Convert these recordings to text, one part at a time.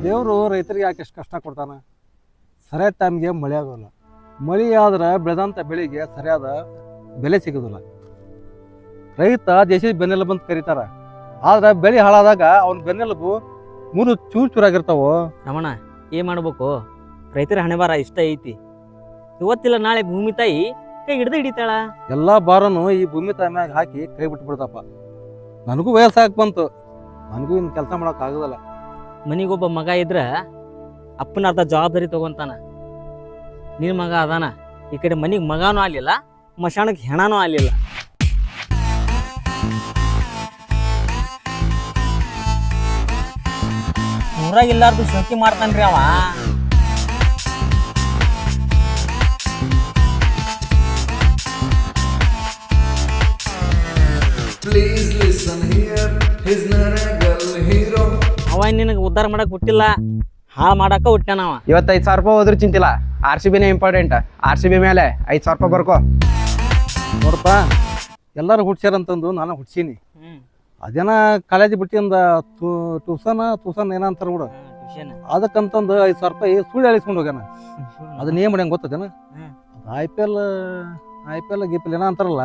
ದೇವರು ರೈತರಿಗೆ ಯಾಕೆ ಎಷ್ಟು ಕಷ್ಟ ಕೊಡ್ತಾನೆ? ಸರಿಯಾದ ಟೈಮ್ಗೆ ಮಳೆ ಆಗೋಲ್ಲ. ಮಳೆ ಆದ್ರೆ ಬೆಳೆದಂಥ ಬೆಳೆಗೆ ಸರಿಯಾದ ಬೆಲೆ ಸಿಗೋದಿಲ್ಲ. ರೈತ ದೇಶದ ಬೆನ್ನೆಲುಬು ಅಂತ ಕರೀತಾರ. ಆದ್ರೆ ಬೆಳೆ ಹಾಳಾದಾಗ ಅವ್ನ ಬೆನ್ನೆಲುಬು ಮೂರು ಚೂರಾಗಿರ್ತಾವ. ರಮಣ, ಏನ್ ಮಾಡ್ಬೇಕು? ರೈತರ ಹಣೆಬಾರ ಇಷ್ಟ ಐತಿ. ಇವತ್ತಿಲ್ಲ ನಾಳೆ ಭೂಮಿ ತಾಯಿ ಕೈ ಹಿಡ್ದು ಹಿಡಿತಾಳ. ಎಲ್ಲಾ ಬಾರನು ಈ ಭೂಮಿ ತಾಯಿ ಮ್ಯಾಗ ಹಾಕಿ ಕೈ ಬಿಟ್ಟು ಬಿಡ್ತಪ್ಪ. ನನಗೂ ವಯಸ್ಸಾಗಿ ಬಂತು, ನನಗೂ ಇನ್ನು ಕೆಲಸ ಮಾಡಕ್ ಆಗೋದಲ್ಲ. ಮನಿಗೊಬ್ಬ ಮಗ ಇದ್ರ ಅಪ್ಪನ ಅರ್ಧ ಜವಾಬ್ದಾರಿ ತಗೊಂತಾನ. ನಿನ್ ಮಗ ಅದಾನ, ಈ ಕಡೆ ಮನಿಗ್ ಮಗನೂ ಆಗ್ಲಿಲ್ಲ, ಮಶಾಣಕ್ಕೆ ಹೆಣನೂ ಆಗ್ಲಿಲ್ಲ. ಊರಾಗಿಲ್ಲಾರ್ದು ಶೋಕಿ ಮಾಡ್ತಾನ್ರಿ ಅವ. ಅವ ನಿನಗೆ ಉದ್ಧಾರ ಮಾಡಕ್ ಹುಟ್ಟಿಲ್ಲ, ಹಾಳು ಮಾಡಾಕ ಹುಟ್ಟ್ಯಾನವ. ಇವತ್ತು 5,000 ರೂಪಾಯಿ ಹೋದ್ರೂ ಚಿಂತಿಲ್ಲ. RCBನೇ ಇಂಪಾರ್ಟೆಂಟ್. RCB ಮೇಲೆ 5,000 ರೂಪಾಯಿ ಬರ್ಕೋ. ನೋಡಪ್ಪ, ಎಲ್ಲರೂ ಹುಡ್ಸ್ಯಾರಂತಂದು ನಾನು ಹುಡ್ಸೀನಿ. ಅದೇನ ಕಾಲೇಜ್ ಬಿಟ್ಟಿಂದ ಟೂಸನ್ ಏನಂತಾರ ನೋಡು, ಅದಕ್ಕಂತಂದು 5,000 ರೂಪಾಯಿ ಸುಳ್ಳು ಹೇಳಿಸ್ಕೊಂಡು ಹೋಗ್ಯಾನ. ಅದನ್ನ ಏನ್ ಮಾಡ್ಯಂಗ ಗೊತ್ತದೇನ? IPL ಗಿಪಿಲ್ ಏನ ಅಂತಾರಲ್ಲ,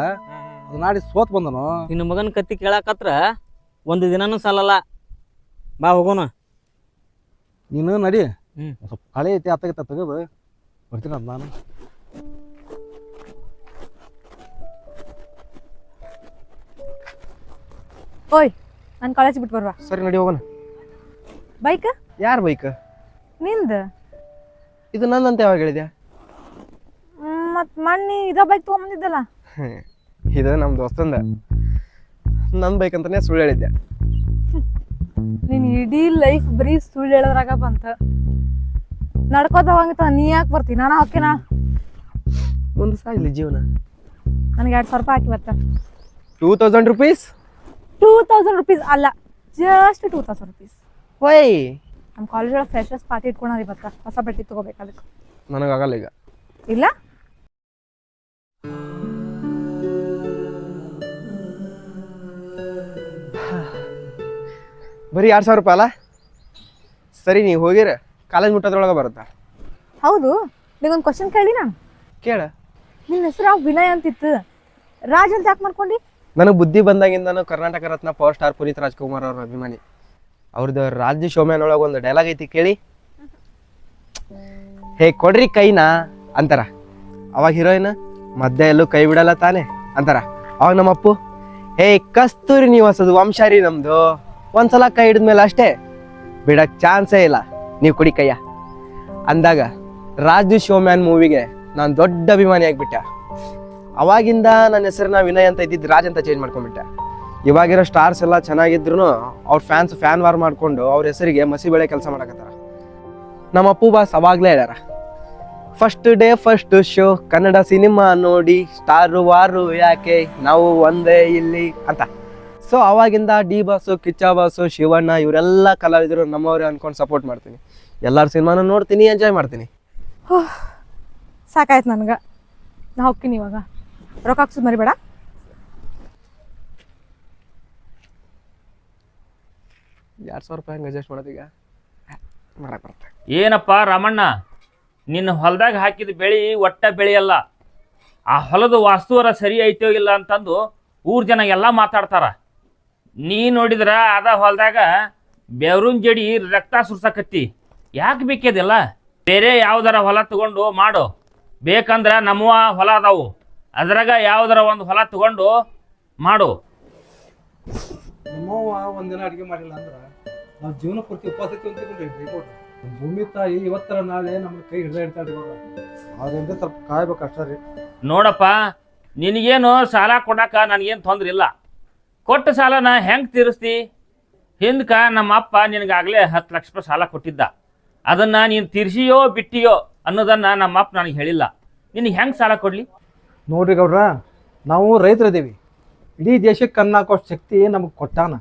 ಅದು ನಾಡಿ ಸೋತ್ ಬಂದನು. ನಿನ್ನ ಮಗನ ಕತ್ತಿ ಕೇಳಾಕತ್ರ ಒಂದು ದಿನನೂ ಸಾಲಲ್ಲ. ಬಾ ಹೋಗೋಣ. ನೀನು ನಡಿ, ಸ್ವಲ್ಪ ಹಳೆ ಐತಿ ಆತಾಗತ್ತ ತೆಗೆದು ಬರ್ತೀನಿ ಅಂತ ನಾನು. ಓಯ್, ನಾನು ಕಾಲೇಜ್ ಬಿಟ್ಟು ಬರ್ವಾ? ಸರಿ, ನಡಿ ಹೋಗೋಣ. ಬೈಕ್? ಯಾರ ಬೈಕ್? ನಿಂದ. ಇದು ನಂದಂತ ಯಾವಾಗ ಹೇಳಿದ್ಯಾ? ಮತ್ ಮಣ್ಣಿ ಇದ ಬೈಕ್ ತಗೊಂಬಂದಿದ್ದಲ್ಲ. ಇದು ನಮ್ಮ ದೋಸ್ತಂದ. ನನ್ನ ಬೈಕ್ ಅಂತಾನೆ ಸುಳ್ಳು ಹೇಳಿದ್ದೆ. ನೀನ್ ಇಡೀ ಲೈಫ್ ಬರೀ ಸುಳ್ಳು ಹೇಳೋದ್ರಾಗ ಬಂತ. ನಡ್ಕೋತ ಹೋಗಂಗಿತ್ತ, ನೀ ಯಾಕೆ ಬರ್ತಿ? ನಾನು ಹಾಕಿನ ಒಂದು ಸಾಯಿಲಿ ಜೀವನ. ನನಗೆ 2,000 ರೂಪಾಯಿ ಹಾಕಿ ಬರ್ತ. 2,000 ರೂಪೀಸ್? 2,000 ರೂಪೀಸ್ ಅಲ್ಲ, ಜಸ್ಟ್ 2,000 ರೂಪೀಸ್. ವೈ? ನಮ್ಮ ಕಾಲೇಜ್ ಒಳಗೆ ಫ್ರೆಶರ್ಸ್ ಪಾರ್ಟಿ ಇಟ್ಕೊಂಡ್ರಿ ಇವತ್ತ. ಹೊಸ ಬಟ್ಟೆ ತಗೋಬೇಕು, ಅದಕ್ಕೆ. ನನಗಾಗಲ್ಲ ಈಗ. ಇಲ್ಲ, ಬರೀ 2,000 ರೂಪಾಯಿ ಅಲ್ಲ? ಸರಿ, ನೀವು ಹೋಗಿರ ಕಾಲೇಜ್ ಮುಟ್ಟೋದ್ರೊಳಗೆ ಬರುತ್ತಾ? ಹೌದು. ನಿಗೊಂದು ಕ್ವಶನ್ ಕೇಳಿ ನಾನು. ಕೇಳ. ನಿನ್ನ ಹೆಸರು ವಿನಯ್ ಅಂತಿತ್ತು, ರಾಜ್ ಅಂತ ಯಾಕೆ ಮಾಡ್ಕೊಂಡಿ? ನನಗೆ ಬುದ್ಧಿ ಬಂದಾಗಿಂದ ಕರ್ನಾಟಕ ರತ್ನ ಪವರ್ ಸ್ಟಾರ್ ಪುನೀತ್ ರಾಜ್ಕುಮಾರ್ ಅವ್ರ ಅಭಿಮಾನಿ. ಅವ್ರದ್ದು ರಾಜ್ಯ ಶೋಮ್ಯಾನ್ ಒಳಗೆ ಒಂದು ಡೈಲಾಗ್ ಐತಿ, ಕೇಳಿ. ಹೇ ಕೊಡ್ರಿ ಕೈನಾ ಅಂತಾರ. ಅವಾಗ ಹೀರೋಯಿನ್ ಮಧ್ಯ ಎಲ್ಲೂ ಕೈ ಬಿಡಲ್ಲ ತಾನೆ ಅಂತಾರ. ಅವಾಗ ನಮ್ಮಪ್ಪು, ಹೇ ಕಸ್ತೂರಿ ನಿವಾಸದ ವಂಶಾರಿ ನಮ್ದು, ಒಂದ್ಸಲ ಕೈ ಹಿಡಿದ್ಮೇಲೆ ಅಷ್ಟೇ ಬಿಡಕ್ ಚಾನ್ಸೇ ಇಲ್ಲ, ನೀವು ಕುಡಿ ಕೈಯ ಅಂದಾಗ ರಾಜು ಶೋಮ್ಯಾನ್ ಮೂವಿಗೆ ನಾನು ದೊಡ್ಡ ಅಭಿಮಾನಿ ಆಗ್ಬಿಟ್ಟೆ. ಅವಾಗಿಂದ ನನ್ನ ಹೆಸರನ್ನ ವಿನಯ್ ಅಂತ ಇದ್ದಿದ್ದು ರಾಜ್ ಅಂತ ಚೇಂಜ್ ಮಾಡ್ಕೊಂಡ್ಬಿಟ್ಟೆ. ಇವಾಗಿರೋ ಸ್ಟಾರ್ಸ್ ಎಲ್ಲ ಚೆನ್ನಾಗಿದ್ರು ಅವ್ರ ಫ್ಯಾನ್ ವಾರ್ ಮಾಡ್ಕೊಂಡು ಅವ್ರ ಹೆಸರಿಗೆ ಮಸಿ ಬೆಳೆ ಕೆಲಸ ಮಾಡಕತ್ತಾರ. ನಮ್ಮ ಅಪ್ಪು ಬಾಸ್ ಅವಾಗ್ಲೇ ಹೇಳ್ಯಾರ, first day first show Kannada cinema ನೋಡಿ, ಸ್ಟಾರು ವಾರು ಯಾಕೆ ನಾವು ಒಂದೇ ಇಲ್ಲಿ ಅಂತ. ಸೊ ಅವಾಗಿಂದ D boss, Kichcha boss, Shivanna ಇವರೆಲ್ಲ ಕಲಾವಿದರು ನಮ್ಮವ್ರೆ ಅನ್ಕೊಂಡು ಸಪೋರ್ಟ್ ಮಾಡ್ತೀನಿ. ಎಲ್ಲರ ಸಿನಿಮಾನು ನೋಡ್ತೀನಿ, ಎಂಜಾಯ್ ಮಾಡ್ತೀನಿ. ಸಾಕಾಯ್ತು ನನಗೆ, ನಾ ಹೋಗ್ತೀನಿ ಇವಾಗ. ರೊಕ್ಕ ಹಾಕ್ಸೋದು ಮರಿಬೇಡ. ₹2,000 ಹಂಗೆ ಅಡ್ಜಸ್ಟ್ ಮಾಡೋದೀಗ ಮಾಡಕ್ ಬರುತ್ತೆ. ಏನಪ್ಪ ರಾಮಣ್ಣ, ನಿನ್ನ ಹೊಲದಾಗ ಹಾಕಿದ ಬೆಳೆ ಒಟ್ಟ ಬೆಳೆಯಲ್ಲ. ಆ ಹೊಲದ ವಾಸ್ತುವರ ಸರಿ ಐತೋ ಇಲ್ಲ ಅಂತಂದು ಊರ್ ಜನ ಎಲ್ಲ ಮಾತಾಡ್ತಾರ. ನೀ ನೋಡಿದ್ರ ಅದ ಹೊಲದಾಗ ಬೆವರಿನ ಜಡಿ ರಕ್ತ ಸುರ್ಸಕತ್ತಿ. ಯಾಕೆ ಬೇಕಿದೆಲ್ಲ? ಬೇರೆ ಯಾವ್ದಾರ ಹೊಲ ತಗೊಂಡು ಮಾಡು. ಬೇಕಂದ್ರೆ ನಮ್ಮ ಹೊಲ ಅದಾವು, ಅದ್ರಾಗ ಯಾವ್ದಾರ ಒಂದು ಹೊಲ ತಗೊಂಡು ಮಾಡು. ನಮ್ಮವ್ವ ಒಂದಿನ ಅಡುಗೆ ಮಾಡಿಲ್ಲ ಅಂದ್ರೆ ನಾವು ಜೀವನ ಪೂರ್ತಿ ಉಪವಾಸ ತಿಂತೀವಿ. ಭೂಮಿ ತಾಯಿ ಇವತ್ತರ ನಾಳೆ ನಮ್ಗೆ ಕೈ ಹಿಡ್ತಾಳ್ರಿ. ಅದರಿಂದ ಸ್ವಲ್ಪ ಕಾಯ್ಬೇಕು ಅಷ್ಟೇ ರೀ. ನೋಡಪ್ಪ, ನಿನಗೇನು ಸಾಲ ಕೊಡಾಕ ನನಗೇನು ತೊಂದ್ರೆ ಇಲ್ಲ. ಕೊಟ್ಟ ಸಾಲನ ಹೆಂಗೆ ತೀರಿಸ್ತಿ? ಹಿಂದಕ ನಮ್ಮ ಅಪ್ಪ ನಿನಗಾಗಲೇ 10 ಲಕ್ಷ ರೂಪಾಯಿ ಸಾಲ ಕೊಟ್ಟಿದ್ದ. ಅದನ್ನು ನೀನು ತೀರಿಸಿಯೋ ಬಿಟ್ಟಿಯೋ ಅನ್ನೋದನ್ನು ನಮ್ಮ ಅಪ್ಪ ನನಗೆ ಹೇಳಿಲ್ಲ. ನಿನಗೆ ಹೆಂಗೆ ಸಾಲ ಕೊಡಲಿ? ನೋಡ್ರಿ ಗೌಡ್ರ, ನಾವು ರೈತರಿದ್ದೀವಿ. ಇಡೀ ದೇಶಕ್ಕೆ ಅನ್ನ ಹಾಕೋಷ್ಟು ಶಕ್ತಿ ನಮಗೆ ಕೊಟ್ಟಾನ.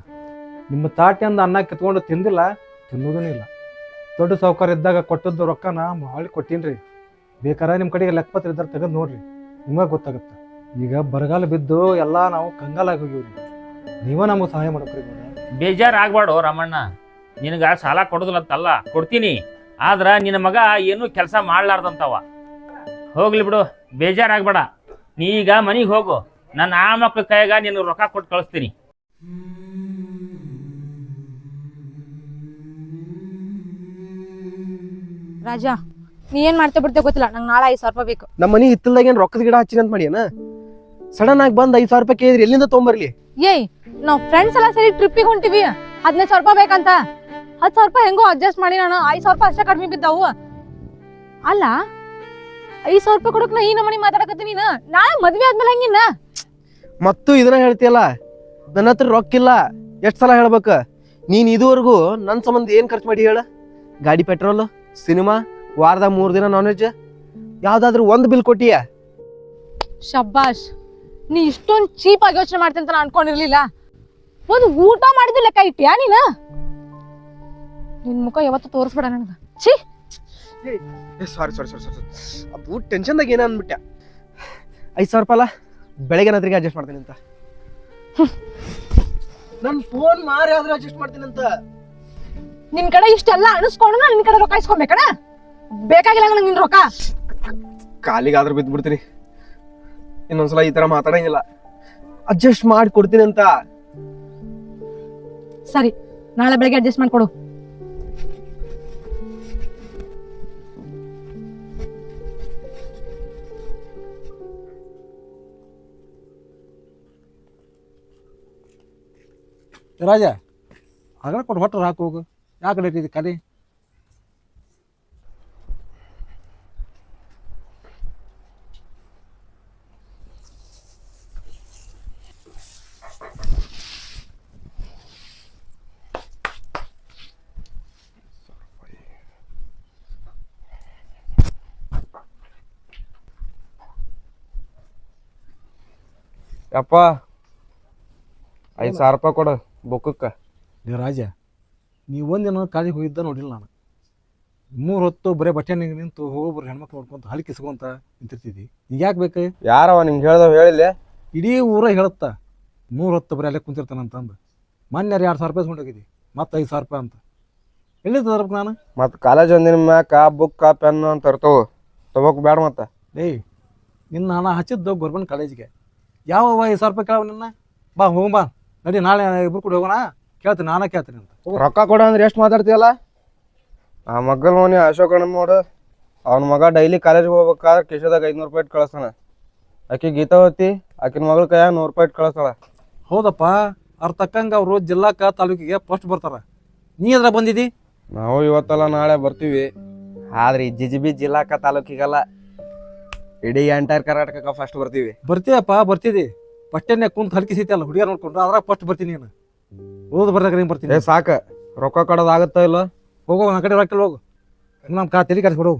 ನಿಮ್ಮ ತಾಟಿಯಿಂದ ಅನ್ನ ಕಿತ್ಕೊಂಡು ತಿಂದಿಲ್ಲ, ತಿನ್ನೋದೂ ಇಲ್ಲ. ದೊಡ್ಡ ಸಾವುಕಾರ ಇದ್ದಾಗ ಕೊಟ್ಟದ್ದು ರೊಕ್ಕನ ಮಾಡಿ ಕೊಟ್ಟೀನಿ ರೀ. ಬೇಕಾರೆ ನಿಮ್ಮ ಕಡೆಗೆ ಲೆಕ್ಕಪತ್ರ ಇದ್ದಾರೆ ತೆಗೆದು ನೋಡ್ರಿ, ನಿಮಗೆ ಗೊತ್ತಾಗುತ್ತೆ. ಈಗ ಬರಗಾಲ ಬಿದ್ದು ಎಲ್ಲ ನಾವು ಕಂಗಾಲಾಗಿ ಹೋಗಿವ್ರಿ. ನೀವೇ ನಮಗೆ ಸಹಾಯ ಮಾಡ್ಬೇಕ್ರಿ ಗೌಡ. ಬೇಜಾರಾಗ್ಬೇಡು ರಾಮಣ್ಣ, ನಿನಗೆ ಸಾಲ ಕೊಡೋದಿಲ್ಲಂತಲ್ಲ, ಕೊಡ್ತೀನಿ. ಆದ್ರೆ ನಿನ್ನ ಮಗ ಏನು ಕೆಲಸ ಮಾಡ್ಲಾರ್ದಂತವ. ಹೋಗ್ಲಿ ಬಿಡು, ಬೇಜಾರಾಗ್ಬೇಡ. ನೀ ಈಗ ಮನೆಗೆ ಹೋಗು, ನನ್ನ ಆ ಮಕ್ಳ ಕೈಯಾಗ ನಿನಗೆ ರೊಕ್ಕ ಕೊಟ್ಟು ಕಳಿಸ್ತೀನಿ. ರಾಜಾ, ನೀ ಏನ್ ಮಾಡ್ತೇ ಬಿಡ್ತೇ ಗೊತ್ತಿಲ್ಲ, ನಂಗೆ ನಾಳೆ 5,000 ರೂಪಾಯಿ ಬೇಕು. ನಮ್ಮ ಮನೆ ಹಿತ್ತಲ್ದಾಗ ಏನು ರೊಕ್ಕದ ಗಿಡ ಹಚ್ಚಿನ ಅಂತ ಮಾಡಿಯನ? ಸಡನ್ ಆಗಿ ಬಂದು 5,000 ರೂಪಾಯಿ ಕೇಳಿದ್ರಿ, ಎಲ್ಲಿಂದ ತೊಗೊಂಬರ್ಲಿ? ಏಯ್, ನಾವ್ ಫ್ರೆಂಡ್ಸ್ ಎಲ್ಲ ಸರಿ ಟ್ರಿಪ್ಪಿಗೆ ಹೊಂಟಿವಿ, 15,000 ರೂಪಾಯಿ ಬೇಕಂತ. 10,000 ರೂಪಾಯಿ ಹೆಂಗೋ ಅಡ್ಜಸ್ಟ್ ಮಾಡಿ ನಾನು 5,000 ರೂಪಾಯಿ ಅಷ್ಟೇ ಕಡಿಮೆ ಬಿದ್ದಾವು. ಅಲ್ಲ, 5,000 ರೂಪಾಯಿ ಕೊಡಕ್ ನಾ ಈ ನಮ್ಮನಿ ಮಾತಾಡಕತ್ತೀನಿ. ನಾಳೆ ಮದ್ವೆ ಆದ್ಮೇಲೆ ಹೆಂಗಿನ್ನ? ಮತ್ತು ಇದನ್ನ ಹೇಳ್ತೀಯಲ್ಲ, ನನ್ನ ಹತ್ರ ರೊಕ್ಕ ಇಲ್ಲ. ಎಷ್ಟು ಸಲ ಹೇಳ್ಬೇಕು? ನೀನು ಇದುವರೆಗೂ ನನ್ನ ಸಂಬಂಧ ಏನು ಖರ್ಚು ಮಾಡಿ ಹೇಳ? ಗಾಡಿ ಪೆಟ್ರೋಲ್, ಸಿನಿಮಾ, ವಾರದಾಗ 3 ದಿನ ನಾನ್ ವೆಜ್, ಯಾವ್ದಾದ್ರು ಒಂದು ಬಿಲ್ ಕೊಟ್ಟಿಯ? ಶಬ್ಬಾಷ್, ನೀ ಇಷ್ಟೊಂದು ಚೀಪ್ ಆಗಿ ಯೋಚನೆ ಮಾಡ್ತೀನಿ ಅಂತ ನಾನು ಅನ್ಕೊಂಡಿರ್ಲಿಲ್ಲ. ಒಂದು ಊಟ ಮಾಡಿದ ಲೆಕ್ಕ ಇಟ್ಟಿಯಾ ನೀನು? ನಿನ್ ಮುಖ ಯಾವತ್ತೂ ತೋರಿಸ್ಬೇಡ ನನಗ. ಛೀ, ಸಾರಿ ಅದು ಟೆನ್ಷನ್ದಾಗ ಏನ ಅಂದ್ಬಿಟ್ಟ. 5,000 ರೂಪಾಯಿ ಅಲ್ಲ, ಬೆಳಗ್ಗೆ ರಾತ್ರಿಗೆ ಅಡ್ಜಸ್ಟ್ ಮಾಡ್ತೀನಿ ಅಂತ. ನನ್ನ ಫೋನ್ ಮಾರಿ ಆದ್ರೆ ಅಡ್ಜಸ್ಟ್ ಮಾಡ್ತೀನಿ ಅಂತ. ನಿನ್ ಕಡೆ ಇಷ್ಟೆಲ್ಲ ಅಣಿಸ್ಕೊಂಡು ನಾನು ನಿನ್ ಕಡೆ ರೊಕ್ಕ ಇಸ್ಕೊಬೇಕಣ? ಬೇಕಾಗಿಲ್ಲ ನನಗೆ ನಿನ್ ರೊಕ್ಕ. ಕಾಲಿಗಾದ್ರೂ ಬಿದ್ದು ಬಿಡ್ತೀನಿ. ಇನ್ನೊಂದ್ಸಲ ಈ ತರ ಮಾತಾಡಂಗಿಲ್ಲ. ಅಡ್ಜಸ್ಟ್ ಮಾಡಿ ಕೊಡ್ತೀನಿ ಅಂತ. ಸರಿ, ನಾಳೆ ಬೆಳಗ್ಗೆ ಅಡ್ಜಸ್ಟ್ ಮಾಡ್ಕೊಡು. ರಾಜ, ಆಗಲ್ಲ ಕೊಟ್ಟು ಹೊಟ್ಟರು ಹಾಕಿ ಹೋಗು. ಯಾಕೆ ಲೇಟ್ ಇದೆ ಕಲಿ? ಯಪ್ಪ, 5,000 ರೂಪಾಯಿ ಕೊಡು ಬುಕ್ಕಕ್ಕೆ. ರಾಜ, ನೀವು ಒಂದಿನ ಕಾಲಿಗೆ ಹೋಗಿದ್ದ ನೋಡಿಲ್ಲ ನಾನು. 3 ಹೊತ್ತು ಬರೀ ಬಟ್ಟೆ ನಿಂತು ಹೋಗೋಬ್ರು ಹೆಣ್ಮಕ್ಳು ನೋಡ್ಕೊಂತ ಹಲಿಕಿಸ್ಕೊಂತ ನಿಂತಿರ್ತಿದ್ದಿ. ಈಗ ಯಾಕೆ ಬೇಕು? ಯಾರವ ನಿಂಗೆ ಹೇಳ್ದವ್ ಹೇಳಿಲ್ಲ? ಇಡೀ ಊರ ಹೇಳುತ್ತಾ 3 ಹೊತ್ತು ಬರೀ ಅಲ್ಲೇ ಕುಂತಿರ್ತಾನಂತಂದು. ಮೊನ್ನೆ 2,000 ರೂಪಾಯಿ ಹೋಗಿದ್ದಿ, ಮತ್ತೆ 5,000 ರೂಪಾಯಿ ಅಂತ. ಎಲ್ಲಿ ತರ್ಬೇಕು ನಾನು? ಮತ್ತು ಕಾಲೇಜ್ ಒಂದಿನ ಮ್ಯಾಕ ಬುಕ್ಕ ಪೆನ್ ಅಂತ ಇರ್ತವು, ತಗೋಕ್ ಬೇಡ. ಮತ್ತೆ ಏಯ್, ನಿನ್ನ ಹಣ ಹಚ್ಚಿದ್ದು ಗೌರ್ಮೆಂಟ್ ಕಾಲೇಜಿಗೆ. ಯಾವ 5,000 ರೂಪಾಯಿ ಕೇಳವ ನಿನ್ನ? ಬಾ ಹೋಗ ಬಾ, ನಡಿ, ನಾಳೆ ಇಬ್ರು ಕೂಡ ಹೋಗೋಣ. ಕೇಳ್ತೀನಿ, ನಾನೇ ಕೇಳ್ತೀನಿ ಅಂತ. ರೊಕ್ಕ ಕೊಡ ಅಂದ್ರೆ ಎಷ್ಟು ಮಾತಾಡ್ತೀಯಲ್ಲ? ಆ ಮಗ್ಗಲ್ ಮನೆ ಅಶೋಕಣ್ಣ ನೋಡು, ಅವ್ನ ಮಗ ಡೈಲಿ ಕಾಲೇಜ್ಗೆ ಹೋಗ್ಬೇಕಾದ್ರೆ ಕಿಶದಾಗ 500 ರೂಪಾಯಿ ಇಟ್ಟು ಕಳಿಸ್ತಾನ. ಆಕಿ ಗೀತಾವತಿ, ಆಕಿನ ಮಗಳ ಕೈಯಾಗ 100 ರೂಪಾಯಿ ಇಟ್ಟು ಕಳಿಸ್ತಾಳ. ಹೌದಪ್ಪ, ಅವ್ರ ತಕ್ಕಂಗೆ ಅವರು ಜಿಲ್ಲಾಕ ತಾಲೂಕಿಗೆ ಫಸ್ಟ್ ಬರ್ತಾರ. ನೀ ಎದ್ರ ಬಂದಿದ್ದಿ? ನಾವು ಇವತ್ತಲ್ಲ ನಾಳೆ ಬರ್ತೀವಿ. ಆದ್ರೆ ಈ ಜಿಜಿಬಿ ಜಿಲ್ಲಾಕ ತಾಲೂಕಿಗಲ್ಲ, ಇಡೀ ಎಂಟೈರ್ ಕರ್ನಾಟಕಕ್ಕೆ ಫಸ್ಟ್ ಬರ್ತೀವಿ. ಬರ್ತೀಯಪ್ಪ, ಬರ್ತಿದ್ದಿ. ಬಟ್ಟೆನೆ ಕುಂತ ಹಲ್ಕಿಸೈತಲ್ಲ ಹುಡುಗಿಯರ್ ನೋಡ್ಕೊಂಡ್ರೆ, ಅದ್ರಾಗ ಫಸ್ಟ್ ಬರ್ತೀನಿ. ನೀನು ಓದ್ ಬರ್ದಾಗ ನೀನು ಬರ್ತೀನಿ. ಸಾಕ, ರೊಕ್ಕ ಕೊಡೋದಾಗತ್ತ ಇಲ್ಲ? ಹೋಗೋ, ನನ್ನ ಕಡೆ ರೊಕ್ಕ ಹೋಗು. ನಮ್ಮ ತಲೆ ಕರೆಸ್ಬಿಡು.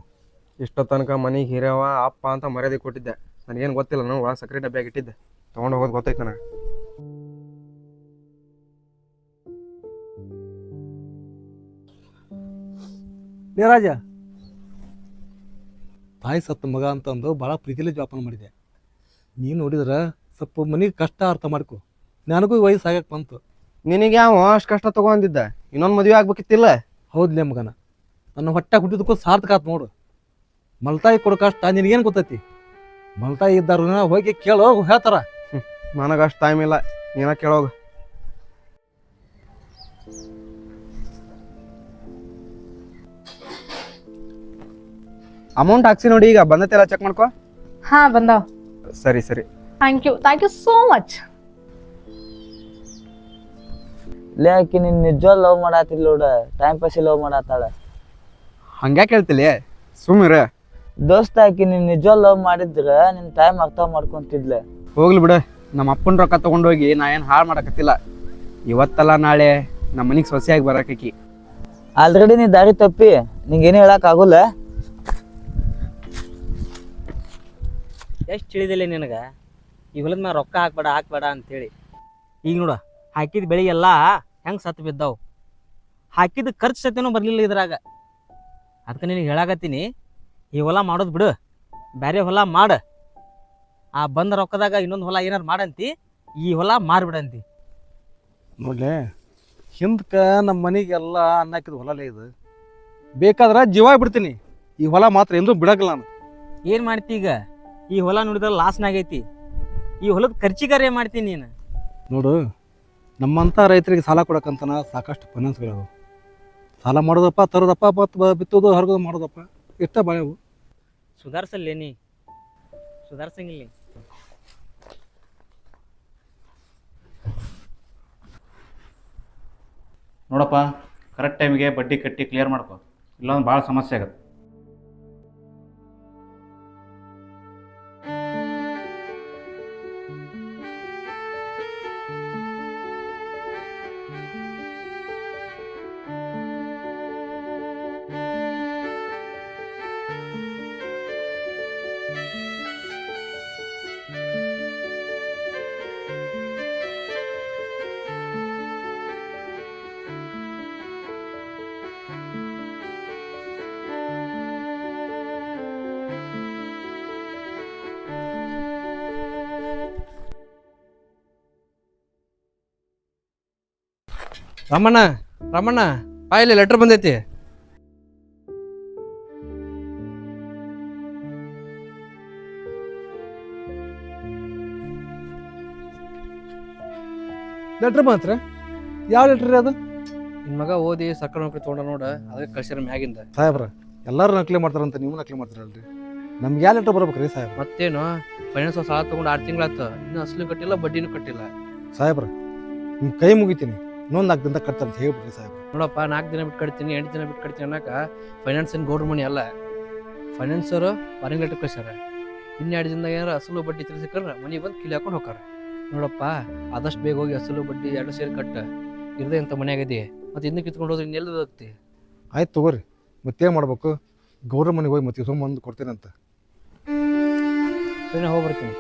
ಇಷ್ಟೋ ತನಕ ಮನೆಗೆ ಹಿರಿಯವ ಅಪ್ಪ ಅಂತ ಮರ್ಯಾದೆ ಕೊಟ್ಟಿದ್ದೆ. ನನಗೇನು ಗೊತ್ತಿಲ್ಲ, ನಾನು ಒಳಗೆ ಸಕ್ರೆ ಡಬ್ಬ್ಯಾಗ ಇಟ್ಟಿದ್ದೆ. ತೊಗೊಂಡು ಹೋಗೋದು ಗೊತ್ತೈತೆ ನನಗೆ. ಲೇ ರಾಜ, ತಾಯಿ ಸತ್ತ ಮಗ ಅಂತಂದು ಭಾಳ ಪ್ರೀತಿಲಿ ಜೋಪಾನ ಮಾಡಿದೆ. ನೀನು ನೋಡಿದ್ರೆ ಸ್ವಲ್ಪ ಮನೆಗೆ ಕಷ್ಟ ಅರ್ಥ ಮಾಡ್ಕೊ. ನನಗೂ ವಯಸ್ಸು ಆಗಕ್ಕೆ ಬಂತು. ನಿನಗೆ ಯಾವ ಅಷ್ಟು ಕಷ್ಟ ತಗೊಂಡಿದ್ದ? ಇನ್ನೊಂದು ಮದುವೆ ಆಗ್ಬೇಕಿತ್ತಿಲ್ಲ? ಹೌದ್ಲೇ ಮಗನ, ನನ್ನ ಹೊಟ್ಟೆ ಹುಟ್ಟಿದಕ್ಕೂ ಸಾರ್ಥಕ ಆತು ನೋಡು. ಮಲ್ತಾಯಿ ಕೊಡೋ ಕಷ್ಟ ನಿನಗೇನು ಗೊತ್ತೈತಿ? ಮಲ್ತಾಯಿ ಇದ್ದಾರ ಹೋಗಿ ಕೇಳೋ, ಹೇಳ್ತಾರ. ನನಗೆ ಅಷ್ಟು ಟೈಮ್ ಇಲ್ಲ, ನೀನ ಕೇಳೋಗ. ಅಮೌಂಟ್ ಹಾಕ್ಸಿ ನೋಡಿ, ಈಗ ಬಂದತ್ತೆಲ್ಲ ಚೆಕ್ ಮಾಡ್ಕೊ. ಹಾ, ಬಂದಾವ್. ಸರಿ. Thank you so much. ಲೇ, ಆಕಿ ನಿನ್ ನಿಜವಾಗ್ ಲವ್ ಮಾಡಾತಿಲ್ಲ ನೋಡ, ಟೈಮ್ ಪಾಸ್ ಲವ್ ಮಾಡಾತಾಳ. ಹಂಗ್ಯಾಕೆ ಹೇಳ್ತಿಲ್ಲ, ಸುಮ್ಮಿರ. ದೋಸ್ತ, ಆಕಿ ನಿನ್ ನಿಜವಾಗ್ ಲವ್ ಮಾಡಿದ್ರ ನಿನ್ ಟೈಮ್ ಅರ್ಥ ಮಾಡ್ಕೊಂತಿದ್ಲ. ಹೋಗ್ಲಿ ಬಿಡ, ನಮ್ಮ ಅಪ್ಪನ ರೊಕ್ಕ ತಗೊಂಡೋಗಿ ನಾ ಏನು ಹಾಳು ಮಾಡಕತ್ತಿಲ್ಲ. ಇವತ್ತಲ್ಲ ನಾಳೆ ನಮ್ಮ ಮನೆಗೆ ಸೊಸೆಯಾಗಿ ಬರಕಿ. ಆಲ್ರೆಡಿ ನೀ ದಾರಿ ತಪ್ಪಿ, ನಿಂಗೇನು ಹೇಳಕ್ ಆಗುಲ್ಲ. ಎಷ್ಟು ತಿಳಿದಿಲ್ಲ ನಿನಗೆ ಈ ಹೊಲದ ಮ್ಯಾಗ ರೊಕ್ಕ ಹಾಕ್ಬೇಡ ಅಂತೇಳಿ. ಈಗ ನೋಡ, ಹಾಕಿದ ಬೆಳೆ ಎಲ್ಲ ಹೆಂಗೆ ಸತ್ತು ಬಿದ್ದಾವು. ಹಾಕಿದ ಖರ್ಚು ಸತ್ಯನೂ ಬರಲಿಲ್ಲ ಇದ್ರಾಗ. ಅದಕ್ಕೆ ನಿನಗೆ ಹೇಳಾಕತ್ತೀನಿ, ಈ ಹೊಲ ಮಾಡೋದು ಬಿಡು, ಬೇರೆ ಹೊಲ ಮಾಡ. ಆ ಬಂದ ರೊಕ್ಕದಾಗ ಇನ್ನೊಂದು ಹೊಲ ಏನಾರು ಮಾಡಂತಿ, ಈ ಹೊಲ ಮಾರ್ಬಿಡಂತಿ. ನೋಡ್ಲೆ, ಹಿಂದಕ್ಕೆ ನಮ್ಮ ಮನೆಗೆಲ್ಲ ಅನ್ನ ಹಾಕಿದ ಹೊಲಲೇ ಇದು. ಬೇಕಾದ್ರೆ ಜೀವ ಬಿಡ್ತೀನಿ, ಈ ಹೊಲ ಮಾತ್ರ ಎಂದೂ ಬಿಡಗಲ್ಲ ನಾನು. ಏನು ಮಾಡ್ತಿ ಈಗ? ಈ ಹೊಲ ನೋಡಿದ್ರೆ ಲಾಸ್ನಾಗೈತಿ. ಈ ಹೊಲದ ಖರ್ಚಿಗಾರ ಏನು ಮಾಡ್ತೀನಿ ನೀನು? ನೋಡು, ನಮ್ಮಂಥ ರೈತರಿಗೆ ಸಾಲ ಕೊಡಕ್ಕಂತನ ಸಾಕಷ್ಟು ಫೈನಾನ್ಸ್ಗಳವು. ಸಾಲ ಮಾಡೋದಪ್ಪ, ತರೋದಪ್ಪ, ಮತ್ತು ಬಿತ್ತೋದು ಹರಗೋದು ಮಾಡೋದಪ್ಪ, ಇಷ್ಟ ಬಾಳೆವು. ಸುಧಾರಿಸಲ್ಲೇನಿ, ಸುಧಾರಿಸಂಗಿಲ್ಲ. ನೋಡಪ್ಪ, ಕರೆಕ್ಟ್ ಟೈಮಿಗೆ ಬಡ್ಡಿ ಕಟ್ಟಿ ಕ್ಲಿಯರ್ ಮಾಡ್ಕೊ, ಇಲ್ಲೊಂದು ಭಾಳ ಸಮಸ್ಯೆ ಆಗತ್ತೆ. ರಮಣ್ಣ, ರಮಣ್ಣ, ಇಲ್ಲಿ ಲೆಟರ್ ಬಂದೈತಿ. ಲೆಟ್ರ್ ಮಾತ್ರ? ಯಾವ ಲೆಟ್ರ್ ರೀ ಅದು? ನಿನ್ ಮಗ ಓದಿ ಸರ್ಕಾರ ನೌಕರಿ ತೊಗೊಂಡ ನೋಡ, ಅದಕ್ಕೆ ಕಳ್ಸ್ಯಾರ ಮ್ಯಾಗಿಂದ. ಸಾಹೇಬ್ರ, ಎಲ್ಲರೂ ನಕಲಿ ಮಾಡ್ತಾರಂತ ನೀವು ನಕಲಿ ಮಾಡ್ತಾರಲ್ರಿ. ನಮ್ಗೆ ಯಾವ ಲೆಟ್ರ್ ಬರ್ಬೇಕ್ರಿ ಸಾಹೇಬ್ರ? ಮತ್ತೇನು, ಫೈನಾನ್ಸ್ ಸಾಲ ತಗೊಂಡು 6 ತಿಂಗಳಾತ, ಇನ್ನು ಅಸಲು ಕಟ್ಟಿಲ್ಲ, ಬಡ್ಡಿನೂ ಕಟ್ಟಿಲ್ಲ. ಸಾಹೇಬ್ರ, ನಿಮ್ಮ ಕೈ ಮುಗಿತೀನಿ, ಇನ್ನೊಂದು 4 ದಿನದಾಗ ಕಟ್ತಂತ ಹೇಳ್ಬಿಡ್ರಿ ಸಾಹೇಬ್ರ. ನೋಡಪ್ಪ, 4 ದಿನ ಬಿಟ್ಟು ಕಟ್ತೀನಿ, 8 ದಿನ ಬಿಟ್ಟು ಕಟ್ತೀನಿ ಅನ್ನಕ ಫೈನಾನ್ಸ್ ಏನು ಗೌಡ್ರ ಮನಿ ಅಲ್ಲ. ಫೈನಾನ್ಸರು ವಾರಂಗ್ ಲೆಟರ್ ಕಳ್ಸ್ಯಾರ. ಇನ್ನು 2 ದಿನದಾಗ ಏನಾರ ಅಸಲು ಬಡ್ಡಿ ತಿರ್ಸಿಕ್ರೆ ಮನೆ ಬಂದು ಕಿಲಿ ಹಾಕೊಂಡು ಹೋಗಾರ. ನೋಡಪ್ಪ, ಆದಷ್ಟು ಬೇಗ ಹೋಗಿ ಅಸಲು ಬಡ್ಡಿ 2 ಸೇರಿ ಕಟ್ಟ. ಇರದೆ ಅಂತ ಮನೆಯಾಗದಿ, ಮತ್ತೆ ಇನ್ನೂ ಕಿತ್ಕೊಂಡು ಹೋದ್ರೆ ಇನ್ನೆಲ್ಲ ಹೋಗ್ತಿ. ಆಯ್ತು ತಗೋರಿ, ಮತ್ತೇನು ಮಾಡ್ಬೇಕು? ಗೌಡ್ರ ಮನೆಗೆ ಹೋಗಿ ಮತ್ತೆ ಸುಮ್ಮನೆ ಕೊಡ್ತೇನೆ ಅಂತ. ಸರಿ, ಹೋಗ್ಬರ್ತೀನಿ.